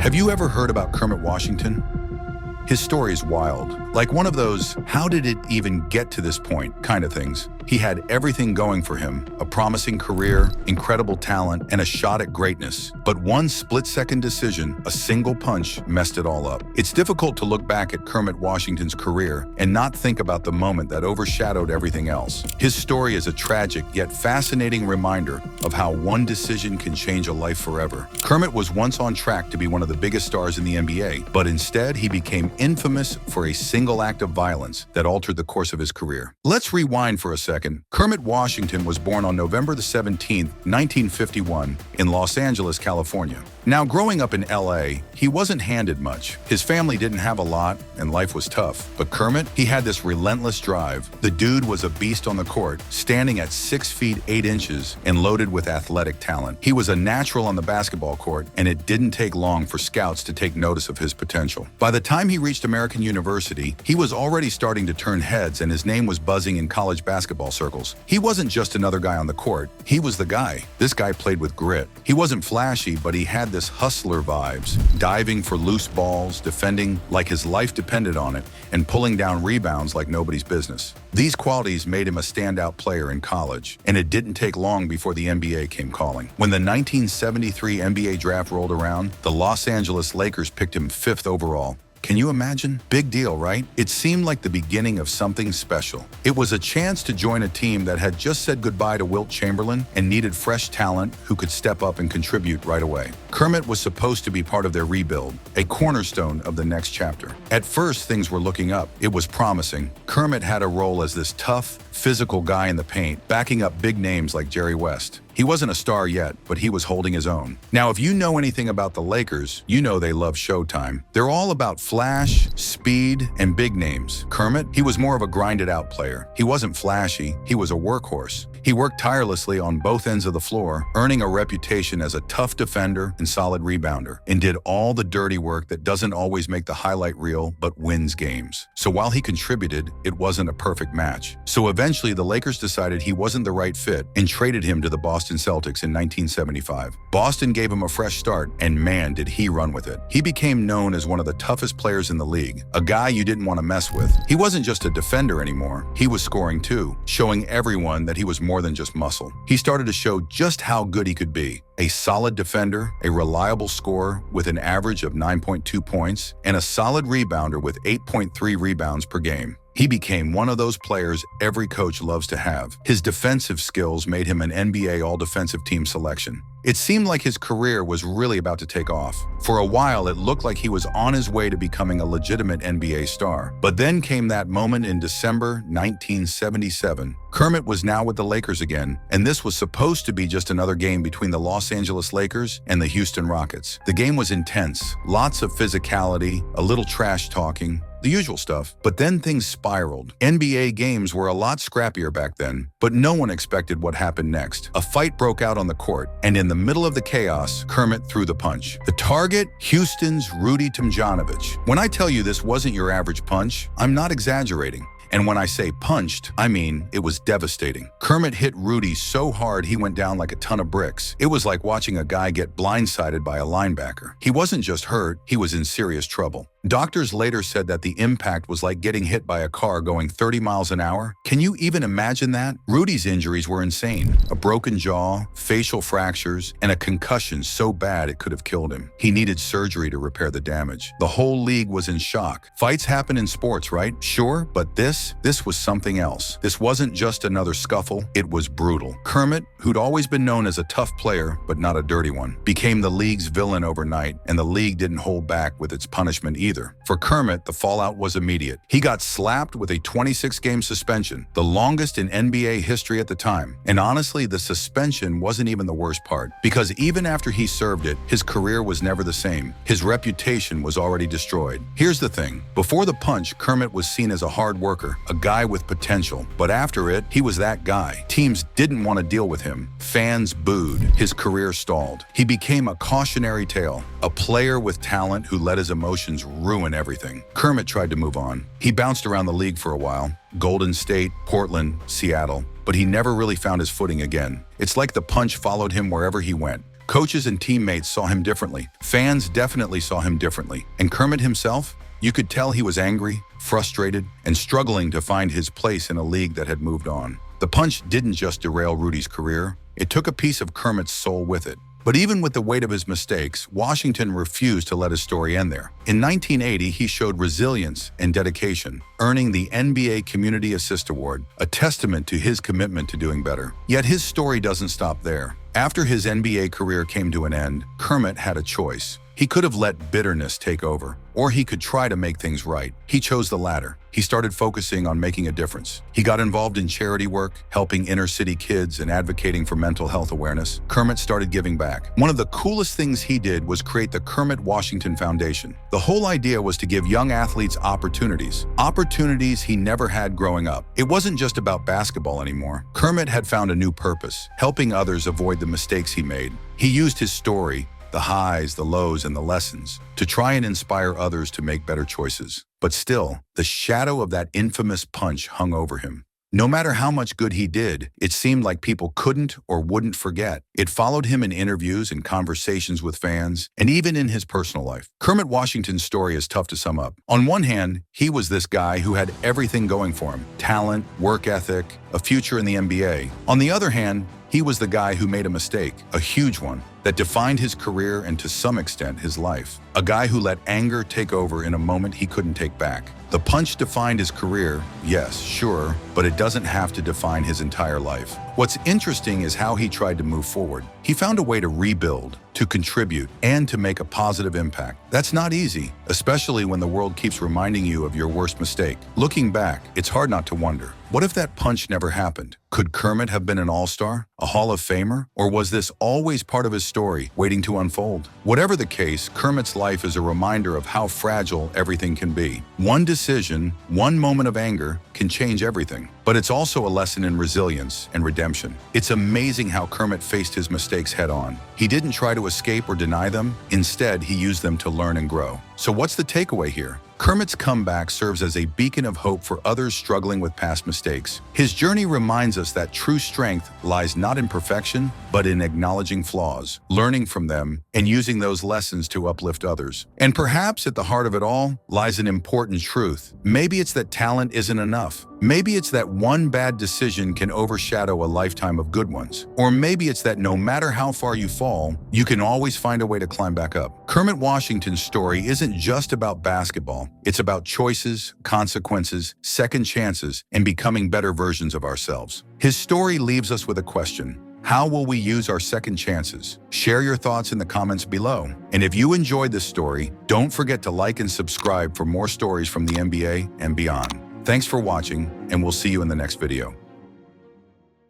Have you ever heard about Kermit Washington? His story is wild, like one of those how did it even get to this point kind of things. He had everything going for him, a promising career, incredible talent, and a shot at greatness. But one split-second decision, a single punch, messed it all up. It's difficult to look back at Kermit Washington's career and not think about the moment that overshadowed everything else. His story is a tragic yet fascinating reminder of how one decision can change a life forever. Kermit was once on track to be one of the biggest stars in the NBA, but instead he became infamous for a single act of violence that altered the course of his career. Let's rewind for a second. Kermit Washington was born on November 17, 1951, in Los Angeles, California. Now, growing up in LA, he wasn't handed much. His family didn't have a lot, and life was tough. But Kermit, he had this relentless drive. The dude was a beast on the court, standing at 6 feet 8 inches and loaded with athletic talent. He was a natural on the basketball court, and it didn't take long for scouts to take notice of his potential. By the time he reached American University, he was already starting to turn heads, and his name was buzzing in college basketball circles. He wasn't just another guy on the court. He was the guy. This guy played with grit. He wasn't flashy, but he had this hustler vibes, diving for loose balls, defending like his life depended on it, and pulling down rebounds like nobody's business. These qualities made him a standout player in college, and it didn't take long before the NBA came calling. When the 1973 NBA draft rolled around, the Los Angeles Lakers picked him 5th overall. Can you imagine? Big deal, right? It seemed like the beginning of something special. It was a chance to join a team that had just said goodbye to Wilt Chamberlain and needed fresh talent who could step up and contribute right away. Kermit was supposed to be part of their rebuild, a cornerstone of the next chapter. At first, things were looking up. It was promising. Kermit had a role as this tough, physical guy in the paint, backing up big names like Jerry West. He wasn't a star yet, but he was holding his own. Now, if you know anything about the Lakers, you know they love Showtime. They're all about flash, speed, and big names. Kermit, he was more of a grinded-out player. He wasn't flashy, he was a workhorse. He worked tirelessly on both ends of the floor, earning a reputation as a tough defender and solid rebounder, and did all the dirty work that doesn't always make the highlight reel but wins games. So while he contributed, it wasn't a perfect match. So eventually the Lakers decided he wasn't the right fit and traded him to the Boston Celtics in 1975. Boston gave him a fresh start, and man, did he run with it. He became known as one of the toughest players in the league, a guy you didn't want to mess with. He wasn't just a defender anymore, he was scoring too, showing everyone that he was more than just muscle. He started to show just how good he could be. A solid defender, a reliable scorer with an average of 9.2 points, and a solid rebounder with 8.3 rebounds per game. He became one of those players every coach loves to have. His defensive skills made him an NBA All-Defensive Team selection. It seemed like his career was really about to take off. For a while, it looked like he was on his way to becoming a legitimate NBA star. But then came that moment in December 1977. Kermit was now with the Lakers again, and this was supposed to be just another game between the Los Angeles Lakers and the Houston Rockets. The game was intense, lots of physicality, a little trash talking, the usual stuff. But then things spiraled. NBA games were a lot scrappier back then, but no one expected what happened next. A fight broke out on the court, and in the middle of the chaos, Kermit threw the punch. The target, Houston's Rudy Tomjanovich. When I tell you this wasn't your average punch, I'm not exaggerating. And when I say punched, I mean it was devastating. Kermit hit Rudy so hard he went down like a ton of bricks. It was like watching a guy get blindsided by a linebacker. He wasn't just hurt, he was in serious trouble. Doctors later said that the impact was like getting hit by a car going 30 miles an hour. Can you even imagine that? Rudy's injuries were insane. A broken jaw, facial fractures, and a concussion so bad it could have killed him. He needed surgery to repair the damage. The whole league was in shock. Fights happen in sports, right? Sure, but this was something else. This wasn't just another scuffle, it was brutal. Kermit, who'd always been known as a tough player, but not a dirty one, became the league's villain overnight, and the league didn't hold back with its punishment either. For Kermit, the fallout was immediate. He got slapped with a 26-game suspension, the longest in NBA history at the time. And honestly, the suspension wasn't even the worst part, because even after he served it, his career was never the same. His reputation was already destroyed. Here's the thing. Before the punch, Kermit was seen as a hard worker, a guy with potential. But after it, he was that guy. Teams didn't want to deal with him. Fans booed. His career stalled. He became a cautionary tale, a player with talent who let his emotions ruin everything. Kermit tried to move on. He bounced around the league for a while. Golden State, Portland, Seattle. But he never really found his footing again. It's like the punch followed him wherever he went. Coaches and teammates saw him differently. Fans definitely saw him differently. And Kermit himself? You could tell he was angry, frustrated, and struggling to find his place in a league that had moved on. The punch didn't just derail Rudy's career, it took a piece of Kermit's soul with it. But even with the weight of his mistakes, Washington refused to let his story end there. In 1980, he showed resilience and dedication, earning the NBA Community Assist Award, a testament to his commitment to doing better. Yet his story doesn't stop there. After his NBA career came to an end, Kermit had a choice. He could have let bitterness take over, or he could try to make things right. He chose the latter. He started focusing on making a difference. He got involved in charity work, helping inner-city kids and advocating for mental health awareness. Kermit started giving back. One of the coolest things he did was create the Kermit Washington Foundation. The whole idea was to give young athletes opportunities he never had growing up. It wasn't just about basketball anymore. Kermit had found a new purpose, helping others avoid the mistakes he made. He used his story, the highs, the lows, and the lessons, to try and inspire others to make better choices. But still, the shadow of that infamous punch hung over him. No matter how much good he did, it seemed like people couldn't or wouldn't forget. It followed him in interviews and conversations with fans, and even in his personal life. Kermit Washington's story is tough to sum up. On one hand, he was this guy who had everything going for him: talent, work ethic, a future in the NBA. On the other hand, he was the guy who made a mistake, a huge one, that defined his career and to some extent his life. A guy who let anger take over in a moment he couldn't take back. The punch defined his career, yes, sure, but it doesn't have to define his entire life. What's interesting is how he tried to move forward. He found a way to rebuild, to contribute, and to make a positive impact. That's not easy, especially when the world keeps reminding you of your worst mistake. Looking back, it's hard not to wonder, what if that punch never happened? Could Kermit have been an all-star, a Hall of Famer, or was this always part of his story, waiting to unfold? Whatever the case, Kermit's life is a reminder of how fragile everything can be. One decision, one moment of anger, can change everything. But it's also a lesson in resilience and redemption. It's amazing how Kermit faced his mistakes head-on. He didn't try to escape or deny them. Instead, he used them to learn and grow. So what's the takeaway here? Kermit's comeback serves as a beacon of hope for others struggling with past mistakes. His journey reminds us that true strength lies not in perfection, but in acknowledging flaws, learning from them, and using those lessons to uplift others. And perhaps at the heart of it all lies an important truth. Maybe it's that talent isn't enough. Maybe it's that one bad decision can overshadow a lifetime of good ones. Or maybe it's that no matter how far you fall, you can always find a way to climb back up. Kermit Washington's story isn't just about basketball. It's about choices, consequences, second chances, and becoming better versions of ourselves. His story leaves us with a question. How will we use our second chances? Share your thoughts in the comments below. And if you enjoyed this story, don't forget to like and subscribe for more stories from the NBA and beyond. Thanks for watching, and we'll see you in the next video.